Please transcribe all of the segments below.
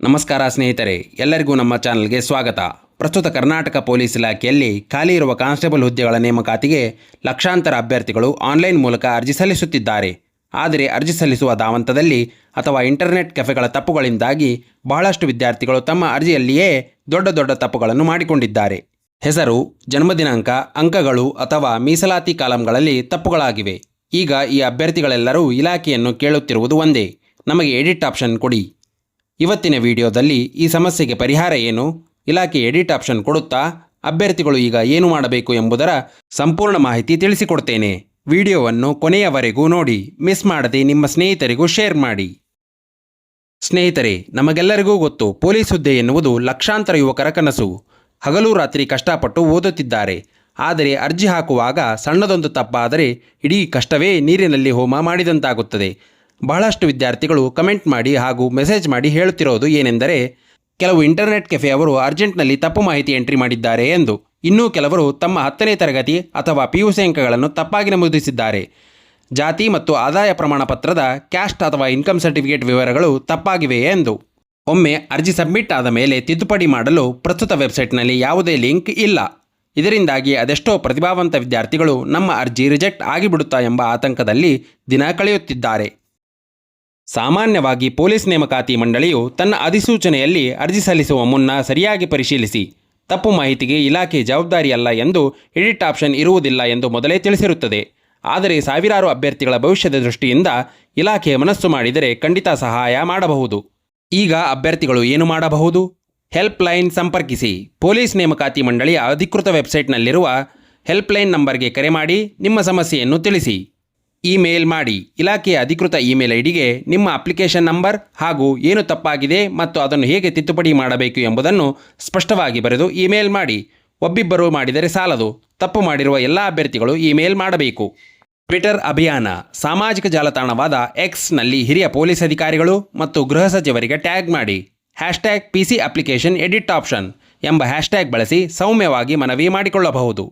ನಮಸ್ಕಾರ ಸ್ನೇಹಿತರೆ, ಎಲ್ಲರಿಗೂ ನಮ್ಮ ಚಾನಲ್ಗೆ ಸ್ವಾಗತ. ಪ್ರಸ್ತುತ ಕರ್ನಾಟಕ ಪೊಲೀಸ್ ಇಲಾಖೆಯಲ್ಲಿ ಖಾಲಿ ಇರುವ ಕಾನ್ಸ್ಟೇಬಲ್ ಹುದ್ದೆಗಳ ನೇಮಕಾತಿಗೆ ಲಕ್ಷಾಂತರ ಅಭ್ಯರ್ಥಿಗಳು ಆನ್ಲೈನ್ ಮೂಲಕ ಅರ್ಜಿ ಸಲ್ಲಿಸುತ್ತಿದ್ದಾರೆ. ಆದರೆ ಅರ್ಜಿ ಸಲ್ಲಿಸುವ ಧಾವಂತದಲ್ಲಿ ಅಥವಾ ಇಂಟರ್ನೆಟ್ ಕೆಫೆಗಳ ತಪ್ಪುಗಳಿಂದಾಗಿ ಬಹಳಷ್ಟು ವಿದ್ಯಾರ್ಥಿಗಳು ತಮ್ಮ ಅರ್ಜಿಯಲ್ಲಿಯೇ ದೊಡ್ಡ ತಪ್ಪುಗಳನ್ನು ಮಾಡಿಕೊಂಡಿದ್ದಾರೆ. ಹೆಸರು, ಜನ್ಮದಿನಾಂಕ, ಅಂಕಗಳು ಅಥವಾ ಮೀಸಲಾತಿ ಕಾಲಂಗಳಲ್ಲಿ ತಪ್ಪುಗಳಾಗಿವೆ. ಈಗ ಈ ಅಭ್ಯರ್ಥಿಗಳೆಲ್ಲರೂ ಇಲಾಖೆಯನ್ನು ಕೇಳುತ್ತಿರುವುದು ಒಂದೇ: ನಮಗೆ ಎಡಿಟ್ ಆಪ್ಷನ್ ಕೊಡಿ. ಇವತ್ತಿನ ವಿಡಿಯೋದಲ್ಲಿ ಈ ಸಮಸ್ಯೆಗೆ ಪರಿಹಾರ ಏನು, ಇಲಾಖೆ ಎಡಿಟ್ ಆಪ್ಷನ್ ಕೊಡುತ್ತಾ, ಅಭ್ಯರ್ಥಿಗಳು ಈಗ ಏನು ಮಾಡಬೇಕು ಎಂಬುದರ ಸಂಪೂರ್ಣ ಮಾಹಿತಿ ತಿಳಿಸಿಕೊಡ್ತೇನೆ. ವಿಡಿಯೋವನ್ನು ಕೊನೆಯವರೆಗೂ ನೋಡಿ, ಮಿಸ್ ಮಾಡದೆ ನಿಮ್ಮ ಸ್ನೇಹಿತರಿಗೂ ಶೇರ್ ಮಾಡಿ. ಸ್ನೇಹಿತರೆ, ನಮಗೆಲ್ಲರಿಗೂ ಗೊತ್ತು, ಪೊಲೀಸ್ ಹುದ್ದೆ ಎನ್ನುವುದು ಲಕ್ಷಾಂತರ ಯುವಕರ ಕನಸು. ಹಗಲು ರಾತ್ರಿ ಕಷ್ಟಪಟ್ಟು ಓದುತ್ತಿದ್ದಾರೆ. ಆದರೆ ಅರ್ಜಿ ಹಾಕುವಾಗ ಸಣ್ಣದೊಂದು ತಪ್ಪಾದರೆ ಇಡೀ ಕಷ್ಟವೇ ನೀರಿನಲ್ಲಿ ಹೋಮ ಮಾಡಿದಂತಾಗುತ್ತದೆ. ಬಹಳಷ್ಟು ವಿದ್ಯಾರ್ಥಿಗಳು ಕಮೆಂಟ್ ಮಾಡಿ ಹಾಗೂ ಮೆಸೇಜ್ ಮಾಡಿ ಹೇಳುತ್ತಿರೋದು ಏನೆಂದರೆ, ಕೆಲವು ಇಂಟರ್ನೆಟ್ ಕೆಫೆಯವರು ಅರ್ಜೆಂಟ್ನಲ್ಲಿ ತಪ್ಪು ಮಾಹಿತಿ ಎಂಟ್ರಿ ಮಾಡಿದ್ದಾರೆ ಎಂದು. ಇನ್ನೂ ಕೆಲವರು ತಮ್ಮ 10ನೇ ತರಗತಿ ಅಥವಾ PUC ಅಂಕಗಳನ್ನು ತಪ್ಪಾಗಿ ನಮೂದಿಸಿದ್ದಾರೆ. ಜಾತಿ ಮತ್ತು ಆದಾಯ ಪ್ರಮಾಣ ಪತ್ರದ ಕ್ಯಾಸ್ಟ್ ಅಥವಾ ಇನ್ಕಮ್ ಸರ್ಟಿಫಿಕೇಟ್ ವಿವರಗಳು ತಪ್ಪಾಗಿವೆ ಎಂದು. ಒಮ್ಮೆ ಅರ್ಜಿ ಸಬ್ಮಿಟ್ ಆದ ಮೇಲೆ ತಿದ್ದುಪಡಿ ಮಾಡಲು ಪ್ರಸ್ತುತ ವೆಬ್ಸೈಟ್ನಲ್ಲಿ ಯಾವುದೇ ಲಿಂಕ್ ಇಲ್ಲ. ಇದರಿಂದಾಗಿ ಅದೆಷ್ಟೋ ಪ್ರತಿಭಾವಂತ ವಿದ್ಯಾರ್ಥಿಗಳು ನಮ್ಮ ಅರ್ಜಿ ರಿಜೆಕ್ಟ್ ಆಗಿಬಿಡುತ್ತಾ ಎಂಬ ಆತಂಕದಲ್ಲಿ ದಿನ ಕಳೆಯುತ್ತಿದ್ದಾರೆ. ಸಾಮಾನ್ಯವಾಗಿ ಪೊಲೀಸ್ ನೇಮಕಾತಿ ಮಂಡಳಿಯು ತನ್ನ ಅಧಿಸೂಚನೆಯಲ್ಲಿ ಅರ್ಜಿ ಸಲ್ಲಿಸುವ ಮುನ್ನ ಸರಿಯಾಗಿ ಪರಿಶೀಲಿಸಿ, ತಪ್ಪು ಮಾಹಿತಿಗೆ ಇಲಾಖೆ ಜವಾಬ್ದಾರಿಯಲ್ಲ ಎಂದು ಎಡಿಟ್ ಆಪ್ಷನ್ ಇರುವುದಿಲ್ಲ ಎಂದು ಮೊದಲೇ ತಿಳಿಸಿರುತ್ತದೆ. ಆದರೆ ಸಾವಿರಾರು ಅಭ್ಯರ್ಥಿಗಳ ಭವಿಷ್ಯದ ದೃಷ್ಟಿಯಿಂದ ಇಲಾಖೆ ಮನಸ್ಸು ಮಾಡಿದರೆ ಖಂಡಿತ ಸಹಾಯ ಮಾಡಬಹುದು. ಈಗ ಅಭ್ಯರ್ಥಿಗಳು ಏನು ಮಾಡಬಹುದು? ಹೆಲ್ಪ್ ಲೈನ್ ಸಂಪರ್ಕಿಸಿ. ಪೊಲೀಸ್ ನೇಮಕಾತಿ ಮಂಡಳಿಯ ಅಧಿಕೃತ ವೆಬ್ಸೈಟ್ನಲ್ಲಿರುವ ಹೆಲ್ಪ್ ಲೈನ್ ನಂಬರ್ಗೆ ಕರೆ ಮಾಡಿ ನಿಮ್ಮ ಸಮಸ್ಯೆಯನ್ನು ತಿಳಿಸಿ. ಇಮೇಲ್ ಮಾಡಿ. ಇಲಾಖೆಯ ಅಧಿಕೃತ ಇಮೇಲ್ ಐಡಿಗೆ ನಿಮ್ಮ ಅಪ್ಲಿಕೇಶನ್ ನಂಬರ್ ಹಾಗೂ ಏನು ತಪ್ಪಾಗಿದೆ ಮತ್ತು ಅದನ್ನು ಹೇಗೆ ತಿದ್ದುಪಡಿ ಮಾಡಬೇಕು ಎಂಬುದನ್ನು ಸ್ಪಷ್ಟವಾಗಿ ಬರೆದು ಇಮೇಲ್ ಮಾಡಿ. ಒಬ್ಬಿಬ್ಬರು ಮಾಡಿದರೆ ಸಾಲದು, ತಪ್ಪು ಮಾಡಿರುವ ಎಲ್ಲ ಅಭ್ಯರ್ಥಿಗಳು ಇಮೇಲ್ ಮಾಡಬೇಕು. ಟ್ವಿಟರ್ ಅಭಿಯಾನ. ಸಾಮಾಜಿಕ ಜಾಲತಾಣವಾದ ಎಕ್ಸ್ನಲ್ಲಿ ಹಿರಿಯ ಪೊಲೀಸ್ ಅಧಿಕಾರಿಗಳು ಮತ್ತು ಗೃಹ ಸಚಿವರಿಗೆ ಟ್ಯಾಗ್ ಮಾಡಿ. #PC ಅಪ್ಲಿಕೇಶನ್ ಎಡಿಟ್ ಆಪ್ಷನ್ ಎಂಬ ಹ್ಯಾಶ್ಟ್ಯಾಗ್ ಬಳಸಿ ಸೌಮ್ಯವಾಗಿ ಮನವಿ ಮಾಡಿಕೊಳ್ಳಬಹುದು.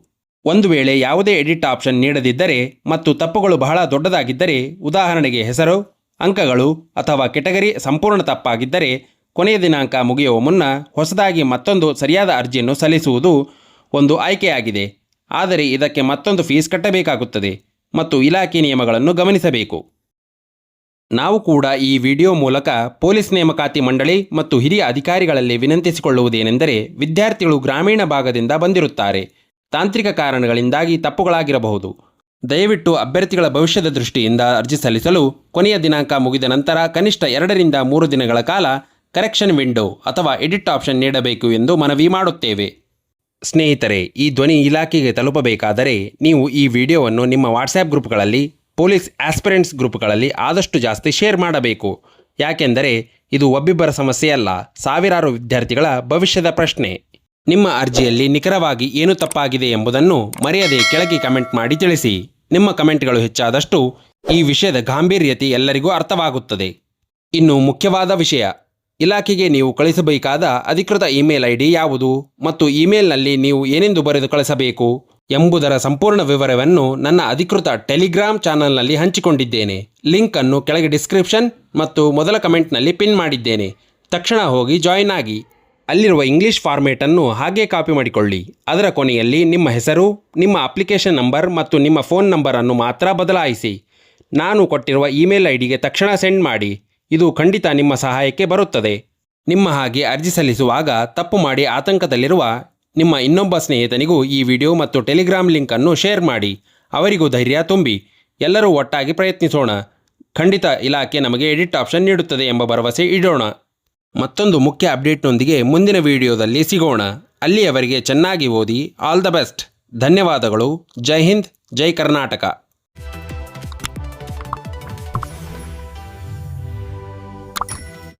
ಒಂದು ವೇಳೆ ಯಾವುದೇ ಎಡಿಟ್ ಆಪ್ಷನ್ ನೀಡದಿದ್ದರೆ ಮತ್ತು ತಪ್ಪುಗಳು ಬಹಳ ದೊಡ್ಡದಾಗಿದ್ದರೆ, ಉದಾಹರಣೆಗೆ ಹೆಸರು, ಅಂಕಗಳು ಅಥವಾ ಕೆಟಗರಿ ಸಂಪೂರ್ಣ ತಪ್ಪಾಗಿದ್ದರೆ, ಕೊನೆಯ ದಿನಾಂಕ ಮುಗಿಯುವ ಮುನ್ನ ಹೊಸದಾಗಿ ಮತ್ತೊಂದು ಸರಿಯಾದ ಅರ್ಜಿಯನ್ನು ಸಲ್ಲಿಸುವುದು ಒಂದು ಆಯ್ಕೆಯಾಗಿದೆ. ಆದರೆ ಇದಕ್ಕೆ ಮತ್ತೊಂದು ಫೀಸ್ ಕಟ್ಟಬೇಕಾಗುತ್ತದೆ ಮತ್ತು ಇಲಾಖೆ ನಿಯಮಗಳನ್ನು ಗಮನಿಸಬೇಕು. ನಾವು ಕೂಡ ಈ ವಿಡಿಯೋ ಮೂಲಕ ಪೊಲೀಸ್ ನೇಮಕಾತಿ ಮಂಡಳಿ ಮತ್ತು ಹಿರಿಯ ಅಧಿಕಾರಿಗಳಲ್ಲಿ ವಿನಂತಿಸಿಕೊಳ್ಳುವುದೇನೆಂದರೆ, ವಿದ್ಯಾರ್ಥಿಗಳು ಗ್ರಾಮೀಣ ಭಾಗದಿಂದ ಬಂದಿರುತ್ತಾರೆ. ತಾಂತ್ರಿಕ ಕಾರಣಗಳಿಂದಾಗಿ ತಪ್ಪುಗಳಾಗಿರಬಹುದು. ದಯವಿಟ್ಟು ಅಭ್ಯರ್ಥಿಗಳ ಭವಿಷ್ಯದ ದೃಷ್ಟಿಯಿಂದ ಅರ್ಜಿ ಸಲ್ಲಿಸಲು ಕೊನೆಯ ದಿನಾಂಕ ಮುಗಿದ ನಂತರ ಕನಿಷ್ಠ 2 ರಿಂದ 3 ದಿನಗಳ ಕಾಲ ಕರೆಕ್ಷನ್ ವಿಂಡೋ ಅಥವಾ ಎಡಿಟ್ ಆಪ್ಷನ್ ನೀಡಬೇಕು ಎಂದು ಮನವಿ ಮಾಡುತ್ತೇವೆ. ಸ್ನೇಹಿತರೆ, ಈ ಧ್ವನಿ ಇಲಾಖೆಗೆ ತಲುಪಬೇಕಾದರೆ ನೀವು ಈ ವಿಡಿಯೋವನ್ನು ನಿಮ್ಮ ವಾಟ್ಸ್ಆ್ಯಪ್ ಗ್ರೂಪ್ಗಳಲ್ಲಿ, ಪೊಲೀಸ್ ಆಸ್ಪಿರೆಂಟ್ಸ್ ಗ್ರೂಪ್ಗಳಲ್ಲಿ ಆದಷ್ಟು ಜಾಸ್ತಿ ಶೇರ್ ಮಾಡಬೇಕು. ಯಾಕೆಂದರೆ ಇದು ಒಬ್ಬಿಬ್ಬರ ಸಮಸ್ಯೆಯಲ್ಲ, ಸಾವಿರಾರು ವಿದ್ಯಾರ್ಥಿಗಳ ಭವಿಷ್ಯದ ಪ್ರಶ್ನೆ. ನಿಮ್ಮ ಅರ್ಜಿಯಲ್ಲಿ ನಿಖರವಾಗಿ ಏನು ತಪ್ಪಾಗಿದೆ ಎಂಬುದನ್ನು ಮರೆಯದೆ ಕೆಳಗೆ ಕಮೆಂಟ್ ಮಾಡಿ ತಿಳಿಸಿ. ನಿಮ್ಮ ಕಮೆಂಟ್ಗಳು ಹೆಚ್ಚಾದಷ್ಟು ಈ ವಿಷಯದ ಗಾಂಭೀರ್ಯತೆ ಎಲ್ಲರಿಗೂ ಅರ್ಥವಾಗುತ್ತದೆ. ಇನ್ನು ಮುಖ್ಯವಾದ ವಿಷಯ, ಇಲಾಖೆಗೆ ನೀವು ಕಳಿಸಬೇಕಾದ ಅಧಿಕೃತ ಇಮೇಲ್ ಐಡಿ ಯಾವುದು ಮತ್ತು ಇಮೇಲ್ನಲ್ಲಿ ನೀವು ಏನೆಂದು ಬರೆದು ಕಳಿಸಬೇಕು ಎಂಬುದರ ಸಂಪೂರ್ಣ ವಿವರವನ್ನು ನನ್ನ ಅಧಿಕೃತ ಟೆಲಿಗ್ರಾಮ್ ಚಾನಲ್ನಲ್ಲಿ ಹಂಚಿಕೊಂಡಿದ್ದೇನೆ. ಲಿಂಕ್ ಅನ್ನು ಕೆಳಗೆ ಡಿಸ್ಕ್ರಿಪ್ಷನ್ ಮತ್ತು ಮೊದಲ ಕಮೆಂಟ್ನಲ್ಲಿ ಪಿನ್ ಮಾಡಿದ್ದೇನೆ. ತಕ್ಷಣ ಹೋಗಿ ಜಾಯಿನ್ ಆಗಿ. ಅಲ್ಲಿರುವ ಇಂಗ್ಲಿಷ್ ಫಾರ್ಮೇಟನ್ನು ಹಾಗೆ ಕಾಪಿ ಮಾಡಿಕೊಳ್ಳಿ. ಅದರ ಕೊನೆಯಲ್ಲಿ ನಿಮ್ಮ ಹೆಸರು, ನಿಮ್ಮ ಅಪ್ಲಿಕೇಶನ್ ನಂಬರ್ ಮತ್ತು ನಿಮ್ಮ ಫೋನ್ ನಂಬರನ್ನು ಮಾತ್ರ ಬದಲಾಯಿಸಿ. ನಾನು ಕೊಟ್ಟಿರುವ ಇಮೇಲ್ ಐಡಿಗೆ ತಕ್ಷಣ ಸೆಂಡ್ ಮಾಡಿ. ಇದು ಖಂಡಿತ ನಿಮ್ಮ ಸಹಾಯಕ್ಕೆ ಬರುತ್ತದೆ. ನಿಮ್ಮ ಹಾಗೆ ಅರ್ಜಿ ಸಲ್ಲಿಸುವಾಗ ತಪ್ಪು ಮಾಡಿ ಆತಂಕದಲ್ಲಿರುವ ನಿಮ್ಮ ಇನ್ನೊಬ್ಬ ಸ್ನೇಹಿತನಿಗೂ ಈ ವಿಡಿಯೋ ಮತ್ತು ಟೆಲಿಗ್ರಾಮ್ ಲಿಂಕನ್ನು ಶೇರ್ ಮಾಡಿ. ಅವರಿಗೂ ಧೈರ್ಯ ತುಂಬಿ. ಎಲ್ಲರೂ ಒಟ್ಟಾಗಿ ಪ್ರಯತ್ನಿಸೋಣ. ಖಂಡಿತ ಇಲಾಖೆ ನಮಗೆ ಎಡಿಟ್ ಆಪ್ಷನ್ ನೀಡುತ್ತದೆ ಎಂಬ ಭರವಸೆ ಇಡೋಣ. ಮತ್ತೊಂದು ಮುಖ್ಯ ಅಪ್ಡೇಟ್ನೊಂದಿಗೆ ಮುಂದಿನ ವಿಡಿಯೋದಲ್ಲಿ ಸಿಗೋಣ. ಅಲ್ಲಿಯವರೆಗೆ ಚೆನ್ನಾಗಿ ಓದಿ. All the best. ಧನ್ಯವಾದಗಳು. ಜೈ ಹಿಂದ್, ಜೈ ಕರ್ನಾಟಕ.